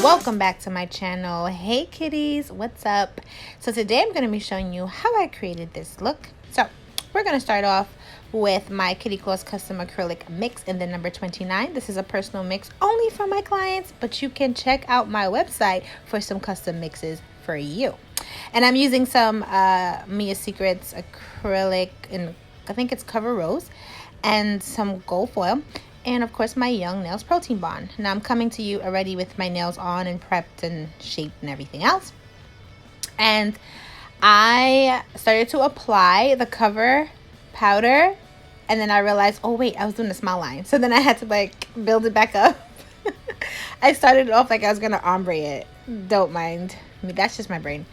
Welcome back to my channel. Hey kitties, what's up? So today I'm going to be showing you how I created this look. So we're going to start off with my Kitty Claus custom acrylic mix in the number 29. This is a personal mix only for my clients, but you can check out my website for some custom mixes for you. And I'm using some Mia Secrets acrylic, and I think it's Cover Rose, and some gold foil. And of course my Young Nails Protein Bond. Now I'm coming to you already with my nails on and prepped and shaped and everything else. And I started to apply the cover powder, and then I realized, oh wait, I was doing the smile line. So then I had to like build it back up. I started off like I was gonna ombre it. Don't mind me, that's just my brain.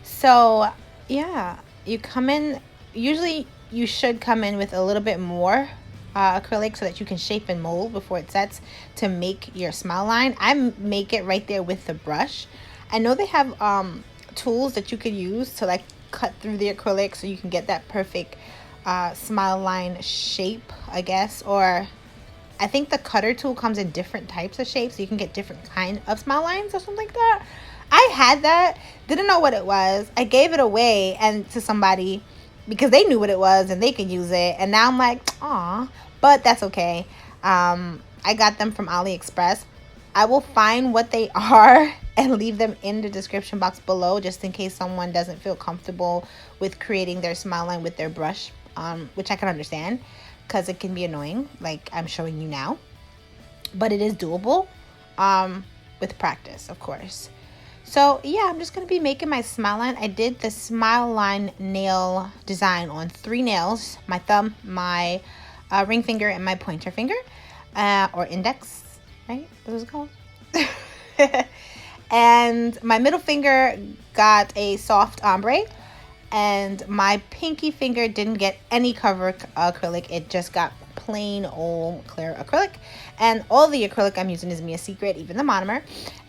So yeah, you come in, usually you should come in with a little bit more acrylic so that you can shape and mold before it sets to make your smile line. I make it right there with the brush. I know they have tools that you could use to like cut through the acrylic so you can get that perfect smile line shape, I guess. Or I think the cutter tool comes in different types of shapes, so you can get different kind of smile lines or something like that. I had that, didn't know what it was. I gave it away and to somebody because they knew what it was and they could use it, and now I'm like, aw, but that's okay. I got them from AliExpress. I will find what they are and leave them in the description box below, just in case someone doesn't feel comfortable with creating their smile line with their brush, which I can understand because it can be annoying, like I'm showing you now, but it is doable with practice, of course. So yeah, I'm just going to be making my smile line. I did the smile line nail design on 3 nails, my thumb, my ring finger, and my pointer finger, or index, right? That was called. And my middle finger got a soft ombre, and my pinky finger didn't get any cover acrylic. It just got plain old clear acrylic, and all the acrylic I'm using is Mia Secret, even the monomer.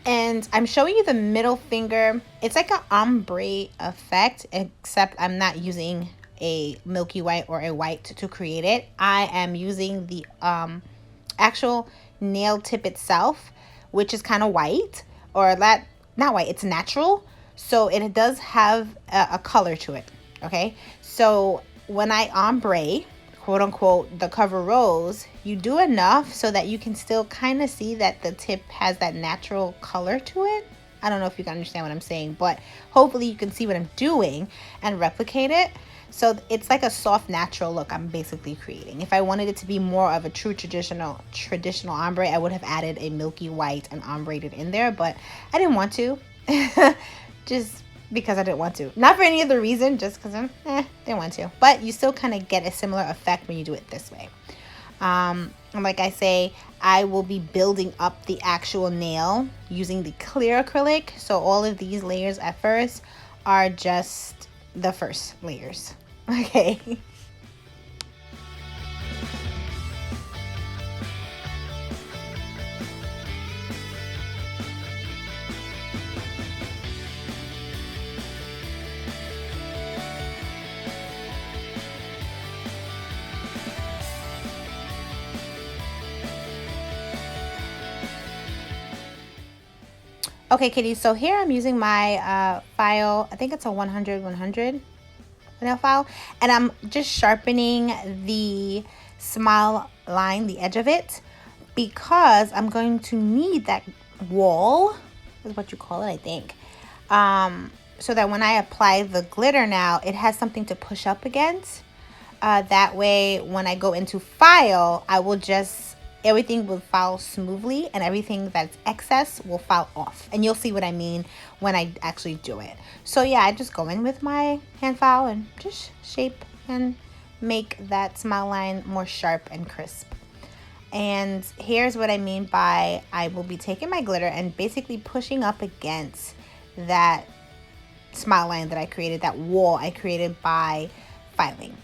And I'm showing you the middle finger. It's like an ombre effect, except I'm not using a milky white or a white to create it. I am using the actual nail tip itself, which is kind of white, or not white, it's natural, so it does have a color to it. Okay, so when I ombre, quote unquote, the Cover Rose, you do enough so that you can still kind of see that the tip has that natural color to it. I don't know if you can understand what I'm saying, but hopefully you can see what I'm doing and replicate it. So it's like a soft, natural look I'm basically creating. If I wanted it to be more of a true traditional ombre, I would have added a milky white and ombreed it in there, but I didn't want to. Just because I didn't want to. Not for any other reason, just because I didn't want to. But you still kind of get a similar effect when you do it this way. And like I say, I will be building up the actual nail using the clear acrylic. So all of these layers at first are just the first layers. Okay. Okay, kitties, so here I'm using my file. I think it's a 100 nail file, and I'm just sharpening the smile line, the edge of it, because I'm going to need that wall, is what you call it, I think, so that when I apply the glitter now, it has something to push up against. That way, when I go into file, I will just, everything will file smoothly, and everything that's excess will file off. And you'll see what I mean when I actually do it. So yeah, I just go in with my hand file and just shape and make that smile line more sharp and crisp. And here's what I mean by, I will be taking my glitter and basically pushing up against that smile line that I created, that wall I created by filing.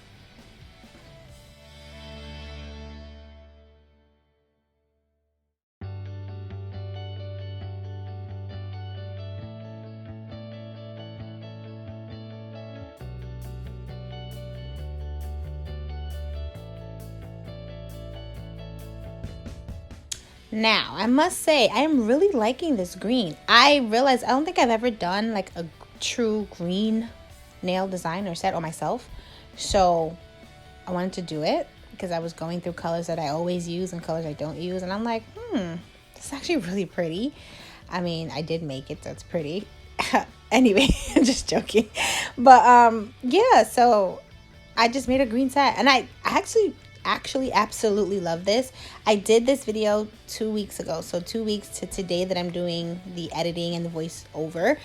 Now, I must say, I am really liking this green. I realized I don't think I've ever done like a true green nail design or set on myself. So I wanted to do it because I was going through colors that I always use and colors I don't use. And I'm like, this is actually really pretty. I mean, I did make it, so it's pretty. Anyway, I'm just joking. But yeah, so I just made a green set, and I actually absolutely love this. I did this video 2 weeks ago, so 2 weeks to today that I'm doing the editing and the voiceover.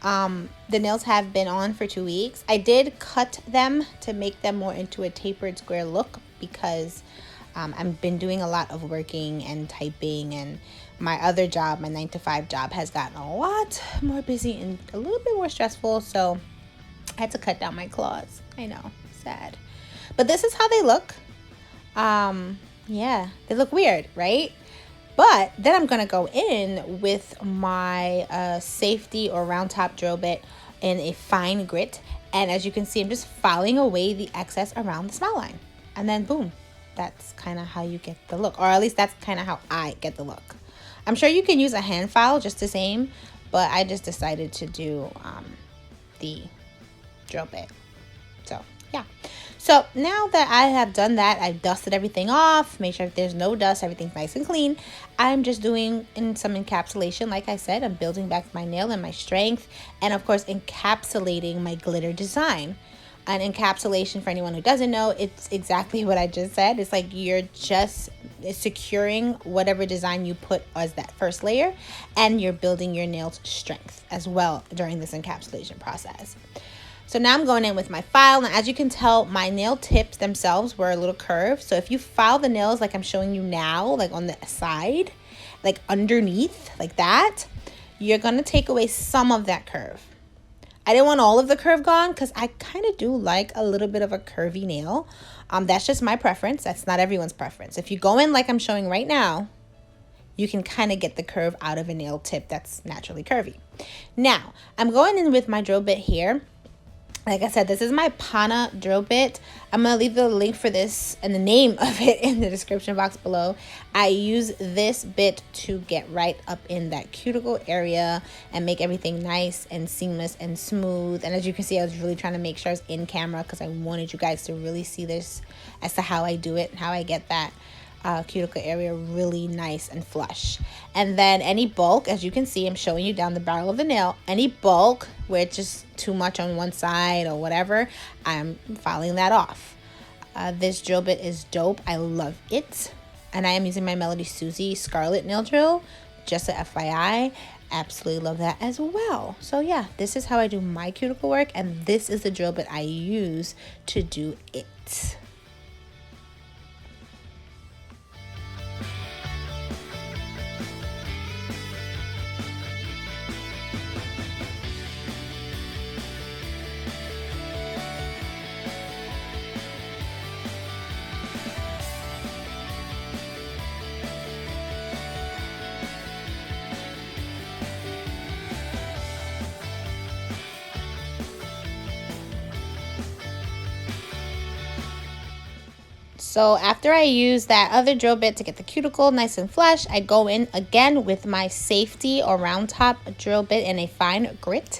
The nails have been on for 2 weeks. I did cut them to make them more into a tapered square look because I've been doing a lot of working and typing, and my other job, my 9-to-5 job, has gotten a lot more busy and a little bit more stressful, so I had to cut down my claws. I know, sad. But this is how they look. Yeah, they look weird, right? But then I'm gonna go in with my safety or round top drill bit in a fine grit, and as you can see, I'm just filing away the excess around the smile line, and then boom, that's kind of how you get the look, or at least that's kind of how I get the look. I'm sure you can use a hand file just the same, but I just decided to do the drill bit. So yeah. So now that I have done that, I've dusted everything off, made sure there's no dust, everything's nice and clean. I'm just doing some encapsulation. Like I said, I'm building back my nail and my strength, and of course encapsulating my glitter design. An encapsulation, for anyone who doesn't know, it's exactly what I just said. It's like you're just securing whatever design you put as that first layer, and you're building your nail's strength as well during this encapsulation process. So now I'm going in with my file. Now, as you can tell, my nail tips themselves were a little curved. So if you file the nails like I'm showing you now, like on the side, like underneath, like that, you're going to take away some of that curve. I didn't want all of the curve gone because I kind of do like a little bit of a curvy nail. That's just my preference. That's not everyone's preference. If you go in like I'm showing right now, you can kind of get the curve out of a nail tip that's naturally curvy. Now, I'm going in with my drill bit here. Like I said, this is my Pana drill bit. I'm going to leave the link for this and the name of it in the description box below. I use this bit to get right up in that cuticle area and make everything nice and seamless and smooth. And as you can see, I was really trying to make sure I was in camera because I wanted you guys to really see this as to how I do it and how I get that cuticle area really nice and flush. And then any bulk, as you can see, I'm showing you down the barrel of the nail, any bulk where it's just too much on one side or whatever, I'm filing that off. This drill bit is dope. I love it. And I am using my Melody Susie Scarlet nail drill, just a FYI. Absolutely love that as well. So yeah, this is how I do my cuticle work, and this is the drill bit I use to do it. So after I use that other drill bit to get the cuticle nice and flush, I go in again with my safety or round top drill bit in a fine grit.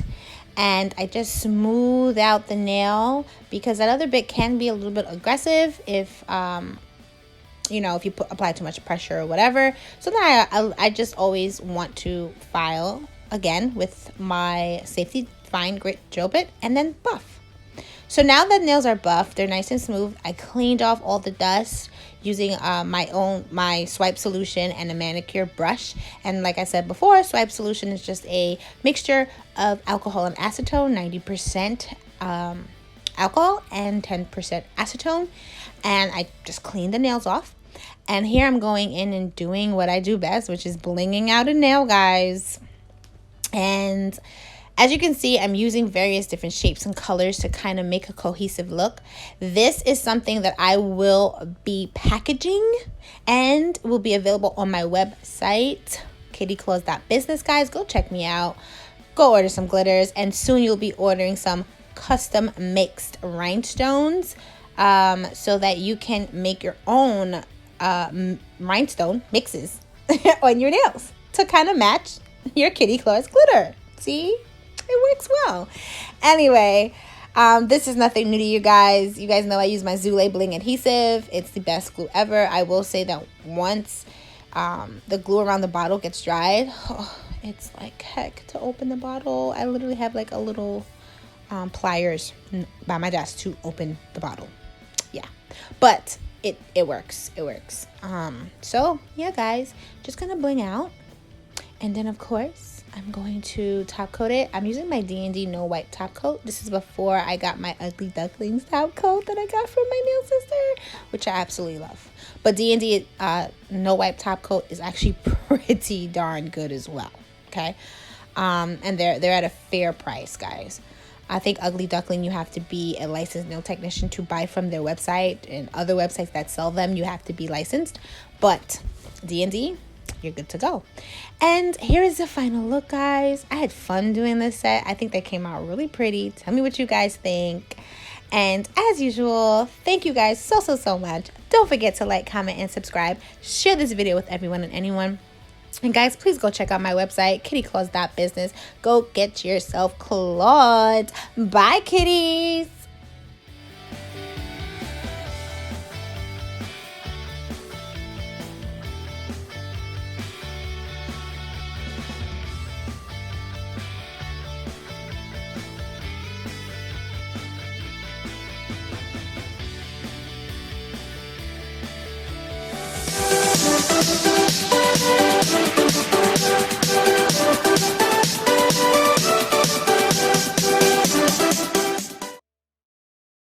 And I just smooth out the nail because that other bit can be a little bit aggressive if, you know, if you apply too much pressure or whatever. So then I just always want to file again with my safety fine grit drill bit and then buff. So now that nails are buffed, they're nice and smooth. I cleaned off all the dust using my swipe solution and a manicure brush. And like I said before, swipe solution is just a mixture of alcohol and acetone, 90% alcohol and 10% acetone. And I just cleaned the nails off. And here I'm going in and doing what I do best, which is blinging out a nail, guys. And as you can see, I'm using various different shapes and colors to kind of make a cohesive look. This is something that I will be packaging and will be available on my website, kittyclothes.business, guys. Go check me out. Go order some glitters, and soon you'll be ordering some custom mixed rhinestones so that you can make your own rhinestone mixes on your nails to kind of match your kitty claws glitter. See? It works well. Anyway, this is nothing new to you guys. You guys know I use my ZULAY Bling adhesive. It's the best glue ever. I will say that once the glue around the bottle gets dried, it's like heck to open the bottle. I literally have like a little pliers by my desk to open the bottle. Yeah, but it works. It works. So yeah, guys, just gonna bling out, and then of course I'm going to top coat it. I'm using my D&D no wipe top coat. This is before I got my Ugly Ducklings top coat that I got from my nail sister, which I absolutely love. But D&D no wipe top coat is actually pretty darn good as well. Okay, and they're at a fair price, guys. I think Ugly Duckling, you have to be a licensed nail technician to buy from their website, and other websites that sell them, you have to be licensed. But D&D, you're good to go. And here is the final look, guys. I had fun doing this set. I think they came out really pretty. Tell me what you guys think. And as usual, thank you guys so much. Don't forget to like, comment, and subscribe. Share this video with everyone and anyone. And guys, please go check out my website, kittyclaws.business. Go get yourself clawed. Bye, kitties.